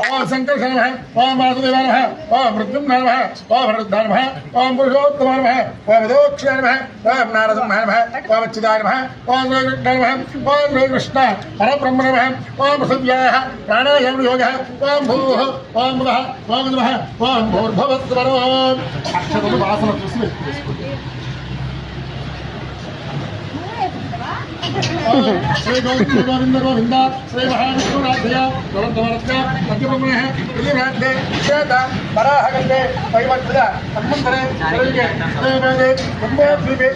ओम संकर्षण नमः ओम वासुदेवाय नमः ओम मृत्युंजय नमः ओम भरद्वाज नमः ओम पुरुषोत्तम नमः ओम विदोक्षाय नमः ओम नारसिंहाय नमः ओम अच्युताय नमः ओम श्रीकृष्णाय नमः ओम श्रीकृष्ण परब्रह्म नमः ओम पृथिव्याः प्राणायाम योगः ओम भूः ओम भुवः ओम नमः ओम भूर्भुवस्वरो अक्षतु वासన చూసి श्री गोविंद गोविंद गोविंद श्री महाविष्णुराध्य गोविंदवर्त्य मध्यब्रह्मणः इलिराध्य श्वेता वराहगन्धे वैवत्सद हनुमन्तरे श्रीगे श्रीवेदे जम्बोद्वीपे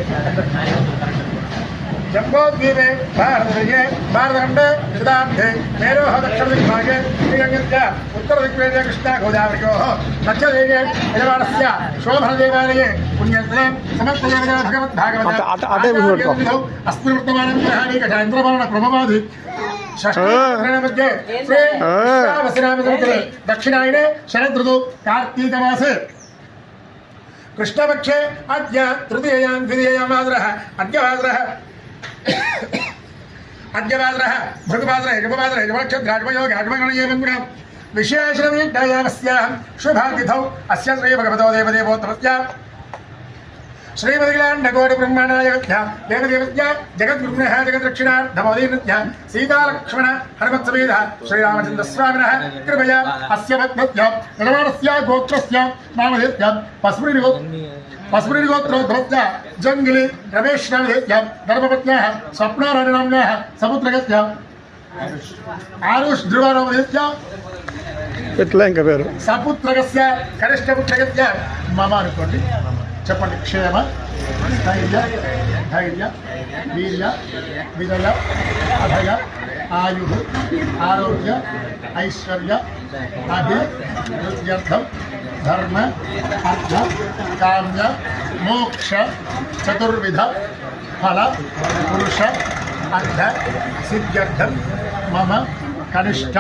जम्बोद्वीपे भारतदेशे भारतखण्डे शताब्दे मेरोः दक्षिणदिग्भागे श्रीरङ्गस्य उत्तरदिग्वेदे कृष्णा गोदावर्योः दक्षिणदिगे यजमानस्य शोभनदेवालये पुण्यस्थे समस्तदेवता भगवद्भागवत अस्मिन् वर्तमानं ग्रहाणि गजान्द्रवर्ण प्रभवादि षष्ठमध्ये श्री वसिनामसमुद्रे दक्षिणायने शरदृतु कार्तीकमासे कृष्णपक्षे अद्य तृतीयां द्वितीयां वासरः अद्यवासरः भृगुवासरः युगवासरः युगनक्षत्राजमयोगाजमगणयेवं विशेषणविद्यायामस्याः शुभातिथौ अस्य श्री भगवतो देवदेवोत्तमस्य श्रीमदिलाण्डकोटिब्रह्माण्डाय देवदेवस्य जगद्गुरुनः जगद्रक्षिणार्थमोदीनस्य सीतालक्ष्मण हनुमत्समेतः श्रीरामचन्द्रस्वामिनः कृपया अस्य भक्तस्य यजमानस्य गोत्रस्य नामधेयस्य पस्मृतिगोत्रोद्भवस्य जङ्गिली रमेश नामधेयस्य धर्मपत्न्याः स्वप्नारायणनाम्न्याः समुद्रगस्य आरुष ध्रुवनामधेयस्य सपुत्रकस्य कनिष्ठपुत्रकस्य मम अनुकोंడి చెప్పండి క్షేమ స్థైర్య ధైర్య వీర్య విజయ అభయ ఆయు ఆరోగ్య ఐశ్వర్య అభివృద్ధ్యర్థం ధర్మ అర్థ కామ్య మోక్ష చతుర్విధ ఫల పురుష అర్థ సిద్ధ్యర్థం మమ కనిష్ట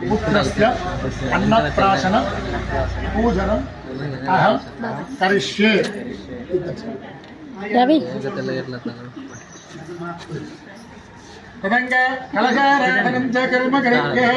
పుత్రస్య అన్నప్రాశన పూజనం अहम करिष्ये रवि तदंग कलशाराधनं च कर्म करिष्ये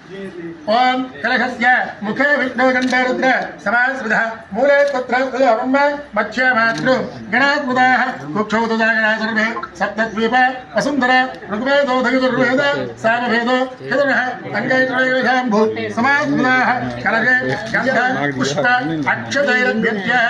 ओम कलशस्य मुखे विष्णुगंधे रुद्र समास्मृतः मूले तत्र ब्रह्म मध्य मातृ गणात्मदाः कुक्षौतुदागणा सर्वे सप्तद्वीप वसुन्धर ऋग्वेदो धयुर्वेद सामवेदो चतुर्ः अङ्गैत्रयोषाम्भू समास्मृताः कलशे गन्ध पुष्प अक्षतैरभ्यः